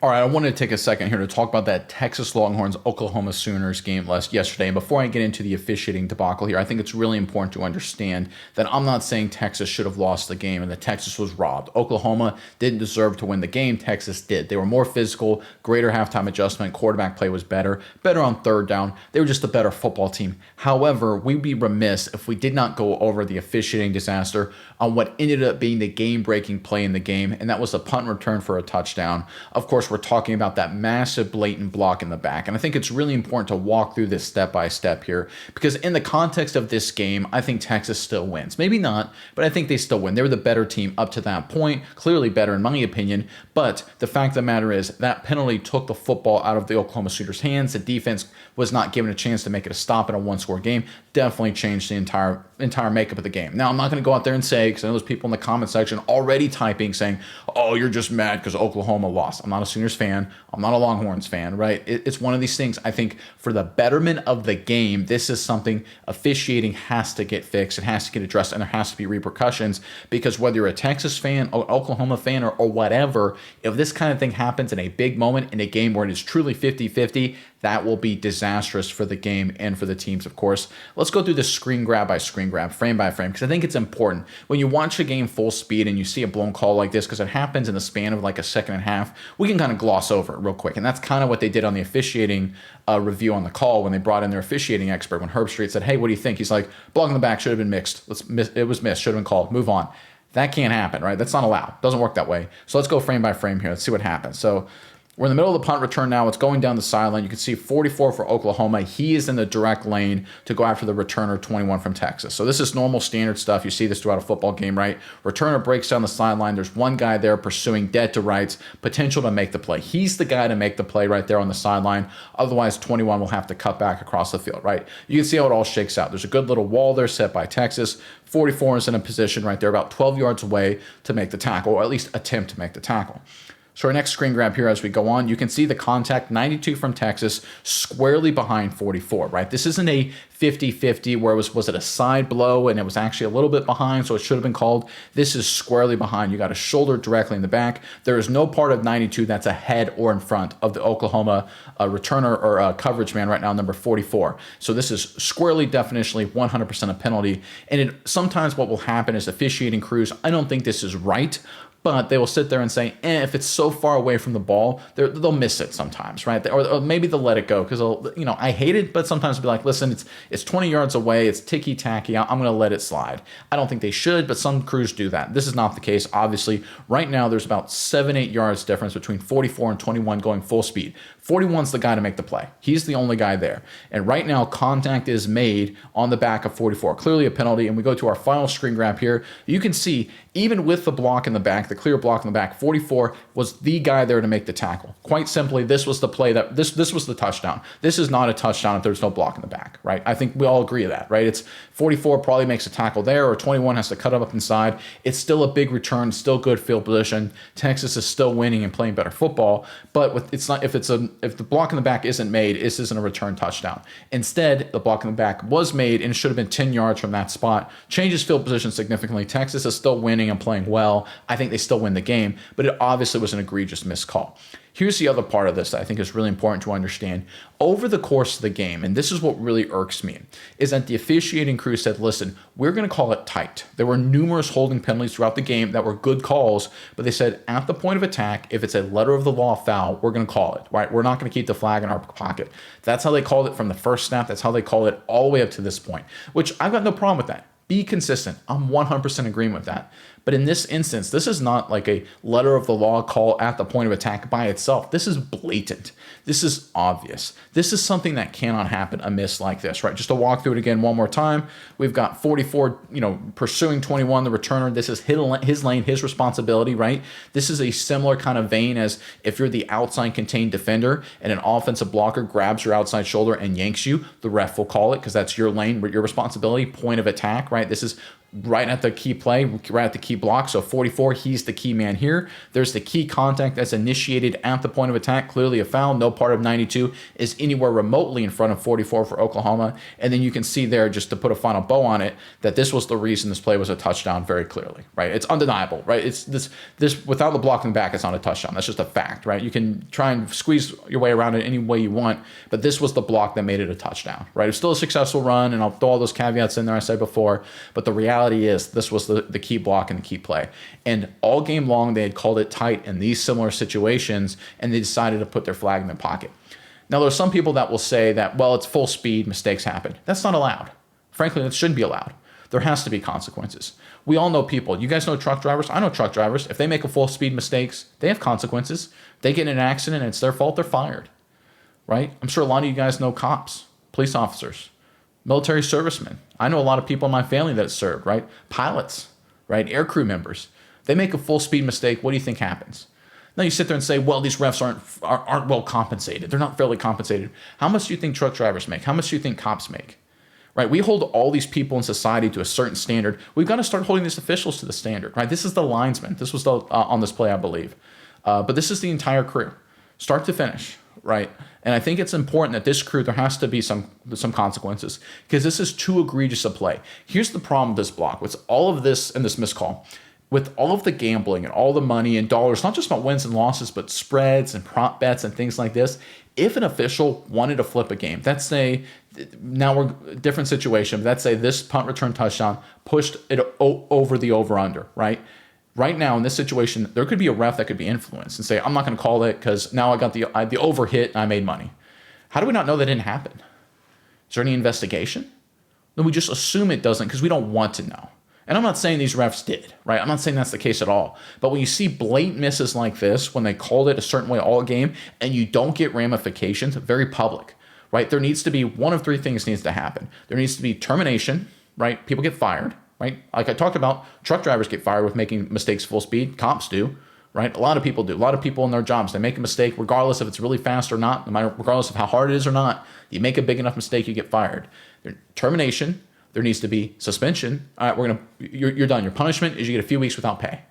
All right, I wanted to take a second here to talk about that Texas Longhorns Oklahoma Sooners game yesterday. And before I get into the officiating debacle here, I think it's really important to understand that I'm not saying Texas should have lost the game and that Texas was robbed. Oklahoma didn't deserve to win the game. Texas did. They were more physical, greater halftime adjustment, quarterback play was better on third down. They were just a better football team. However, we'd be remiss if we did not go over the officiating disaster on what ended up being the game-breaking play in the game, and that was a punt return for a touchdown. Of course, we're talking about that massive blatant block in the back. And I think it's really important to walk through this step by step here because in the context of this game, I think Texas still wins. Maybe not, but I think they still win. They were the better team up to that point, clearly better in my opinion. But the fact of the matter is that penalty took the football out of the Oklahoma Sooners' hands. The defense was not given a chance to make it a stop in a one-score game. Definitely changed the entire makeup of the game. Now, I'm not going to go out there and say, because I know there's people in the comment section already typing saying, oh, you're just mad because Oklahoma lost. I'm not a Sooners fan. I'm not a Longhorns fan, right? It's one of these things. I think for the betterment of the game, this is something officiating has to get fixed. It has to get addressed, and there has to be repercussions because whether you're a Texas fan, or Oklahoma fan, or whatever, if this kind of thing happens in a big moment in a game where it is truly 50-50, that will be disastrous for the game and for the teams, of course. Let's go through this screen grab by screen grab, frame by frame, because I think it's important. When you watch a game full speed and you see a blown call like this, because it happens in the span of like a second and a half, we can kind of gloss over it real quick. And that's kind of what they did on the officiating review on the call when they brought in their officiating expert. When Herb Street said, hey, what do you think? He's like, block in the back should have been mixed. It was missed, should have been called. Move on. That can't happen, right? That's not allowed. Doesn't work that way. So let's go frame by frame here. Let's see what happens. So we're in the middle of the punt return now. It's going down the sideline. You can see 44 for Oklahoma. He is in the direct lane to go after the returner, 21 from Texas. So this is normal standard stuff. You see this throughout a football game, right? Returner breaks down the sideline. There's one guy there pursuing dead to rights, potential to make the play. He's the guy to make the play right there on the sideline. Otherwise, 21 will have to cut back across the field, right? You can see how it all shakes out. There's a good little wall there set by Texas. 44 is in a position right there about 12 yards away to make the tackle, or at least attempt to make the tackle. So our next screen grab here as we go on, you can see the contact, 92 from Texas, squarely behind 44, right? This isn't a 50-50 where was it a side blow and it was actually a little bit behind, so it should have been called. This is squarely behind. You got a shoulder directly in the back. There is no part of 92 that's ahead or in front of the Oklahoma returner or coverage man right now, number 44. So this is squarely, definitionally 100% a penalty. And sometimes what will happen is officiating crews, I don't think this is right, but they will sit there and say, if it's so far away from the ball, they'll miss it sometimes, right? Or maybe they'll let it go because, I hate it, but sometimes they'll be like, listen, it's 20 yards away, it's ticky-tacky, I'm going to let it slide. I don't think they should, but some crews do that. This is not the case, obviously. Right now, there's about 7-8 yards difference between 44 and 21 going full speed. 41's the guy to make the play. He's the only guy there. And right now, contact is made on the back of 44. Clearly a penalty, and we go to our final screen grab here. You can see, even with the block in the back, the clear block in the back, 44 was the guy there to make the tackle. Quite simply, this was the play this was the touchdown. This is not a touchdown if there's no block in the back, right? I think we all agree to that, right? It's 44 probably makes a tackle there, or 21 has to cut up inside. It's still a big return, still good field position. Texas is still winning and playing better football, but if the block in the back isn't made, this isn't a return touchdown. Instead, the block in the back was made, and it should have been 10 yards from that spot. Changes field position significantly. Texas is still winning and playing well. I think they still win the game, but it obviously was an egregious missed call. Here's the other part of this that I think is really important to understand. Over the course of the game, and this is what really irks me, is that the officiating crew said, listen, we're going to call it tight. There were numerous holding penalties throughout the game that were good calls, but they said at the point of attack, if it's a letter of the law foul, we're going to call it, right? We're not going to keep the flag in our pocket. That's how they called it from the first snap. That's how they call it all the way up to this point, which I've got no problem with that. Be consistent. I'm 100% agreeing with that. But in this instance, this is not like a letter of the law call at the point of attack by itself. This is blatant. This is obvious. This is something that cannot happen, a miss like this, right? Just to walk through it again one more time, we've got 44, pursuing 21, the returner. This is his lane, his responsibility, right? This is a similar kind of vein as if you're the outside contained defender and an offensive blocker grabs your outside shoulder and yanks you, the ref will call it because that's your lane, your responsibility, point of attack, right? This is right at the key play, right at the key key block. So 44, he's the key man here. There's the key contact that's initiated at the point of attack, clearly a foul. No part of 92 is anywhere remotely in front of 44 for Oklahoma. And then you can see there, just to put a final bow on it, that this was the reason this play was a touchdown very clearly, right? It's undeniable, right? It's this without the block in the back, it's not a touchdown. That's just a fact, right? You can try and squeeze your way around it any way you want, but this was the block that made it a touchdown, right? It's still a successful run, and I'll throw all those caveats in there I said before, but the reality is this was the key block and the key play. And all game long, they had called it tight in these similar situations, and they decided to put their flag in their pocket. Now, there are some people that will say that, well, it's full speed, mistakes happen. That's not allowed. Frankly, that shouldn't be allowed. There has to be consequences. We all know people. You guys know truck drivers? I know truck drivers. If they make a full speed mistakes, they have consequences. They get in an accident and it's their fault, they're fired, right? I'm sure a lot of you guys know cops, police officers, military servicemen. I know a lot of people in my family that served, right? Pilots, right? Air crew members. They make a full speed mistake. What do you think happens? Now you sit there and say, well, these refs aren't well compensated. They're not fairly compensated. How much do you think truck drivers make? How much do you think cops make? Right? We hold all these people in society to a certain standard. We've got to start holding these officials to the standard, right? This is the linesman. This was on this play, I believe. But this is the entire crew, start to finish, right? And I think it's important that this crew, there has to be some consequences because this is too egregious a play. Here's the problem with this block. With all of this and this miscall, with all of the gambling and all the money and dollars, not just about wins and losses, but spreads and prop bets and things like this, if an official wanted to flip a game, let's say, now we're a different situation, but let's say this punt return touchdown pushed it over the over-under, right? Right now in this situation, there could be a ref that could be influenced and say, I'm not going to call it because now I got the over hit and I made money. How do we not know that didn't happen? Is there any investigation? Then we just assume it doesn't because we don't want to know. And I'm not saying these refs did, right? I'm not saying that's the case at all. But when you see blatant misses like this, when they called it a certain way all game, and you don't get ramifications, very public, right? There needs to be one of three things needs to happen. There needs to be termination, right? People get fired, right? Like I talked about, truck drivers get fired with making mistakes full speed. Cops do, right? A lot of people do. A lot of people in their jobs, they make a mistake regardless if it's really fast or not, no matter regardless of how hard it is or not. You make a big enough mistake, you get fired. Termination. There needs to be suspension. All right, you're done. Your punishment is you get a few weeks without pay,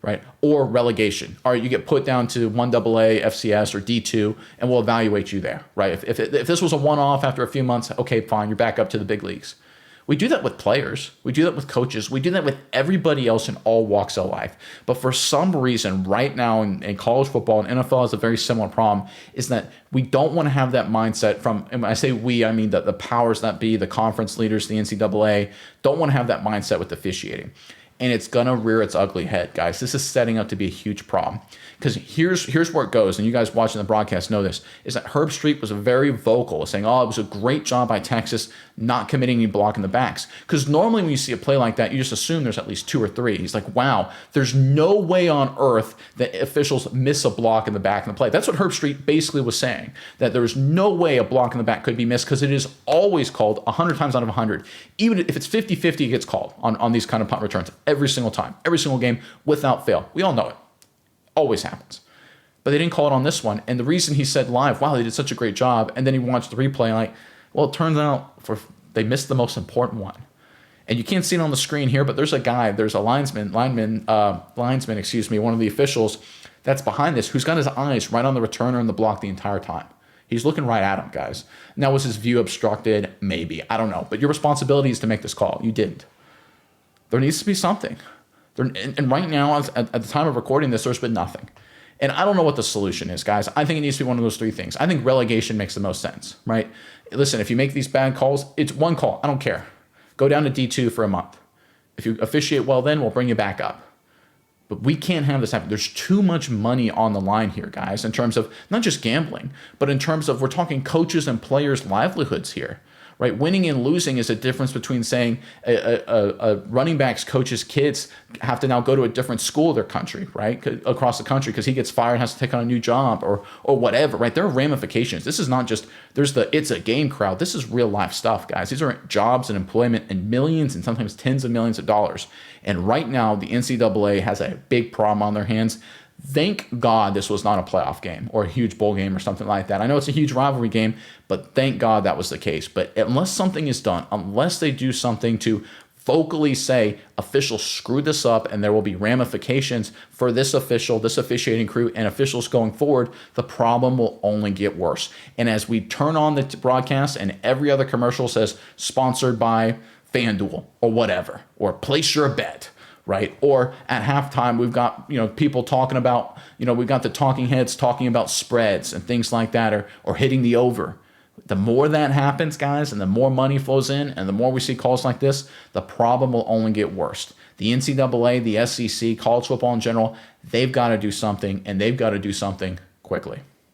right? Or relegation. All right, you get put down to 1AA, FCS, or D2, and we'll evaluate you there, right? If this was a one-off after a few months, okay, fine, you're back up to the big leagues. We do that with players. We do that with coaches. We do that with everybody else in all walks of life. But for some reason, right now in college football and NFL has a very similar problem, is that we don't want to have that mindset from, and when I say we, I mean the powers that be, the conference leaders, the NCAA, don't want to have that mindset with officiating. And it's going to rear its ugly head, guys. This is setting up to be a huge problem. Because here's where it goes, and you guys watching the broadcast know this, is that Herb Street was very vocal, saying, oh, it was a great job by Texas not committing any block in the backs. Because normally when you see a play like that, you just assume there's at least two or three. He's like, wow, there's no way on earth that officials miss a block in the back in the play. That's what Herb Street basically was saying, that there's no way a block in the back could be missed because it is always called 100 times out of 100. Even if it's 50-50, it gets called on these kind of punt returns every single time, every single game without fail. We all know it. Always happens. But they didn't call it on this one. And the reason he said live, wow, they did such a great job. And then he watched the replay and like, well, it turns out they missed the most important one. And you can't see it on the screen here, but there's a linesman, one of the officials that's behind this, who's got his eyes right on the returner and the block the entire time. He's looking right at him, guys. Now, was his view obstructed? Maybe. I don't know. But your responsibility is to make this call. You didn't. There needs to be something. And right now, at the time of recording this, there's been nothing. And I don't know what the solution is, guys. I think it needs to be one of those three things. I think relegation makes the most sense, right? Listen, if you make these bad calls, it's one call. I don't care. Go down to D2 for a month. If you officiate well, then we'll bring you back up. But we can't have this happen. There's too much money on the line here, guys, in terms of not just gambling, but in terms of we're talking coaches and players' livelihoods here. Right, winning and losing is a difference between saying a running back's coach's kids have to now go to a different school of their country, right, across the country because he gets fired and has to take on a new job or whatever, right? There are ramifications. This is not just it's a game crowd. This is real life stuff, guys. These are jobs and employment and millions and sometimes tens of millions of dollars. And right now, the NCAA has a big problem on their hands. Thank God this was not a playoff game or a huge bowl game or something like that. I know it's a huge rivalry game, but thank God that was the case. But unless something is done, unless they do something to vocally say officials screwed this up and there will be ramifications for this official, this officiating crew, and officials going forward, the problem will only get worse. And as we turn on the broadcast and every other commercial says sponsored by FanDuel or whatever, or place your bet, right? Or at halftime, we've got, people talking about, we've got the talking heads talking about spreads and things like that, or hitting the over. The more that happens, guys, and the more money flows in and the more we see calls like this, the problem will only get worse. The NCAA, the SEC, college football in general, they've got to do something, and they've got to do something quickly.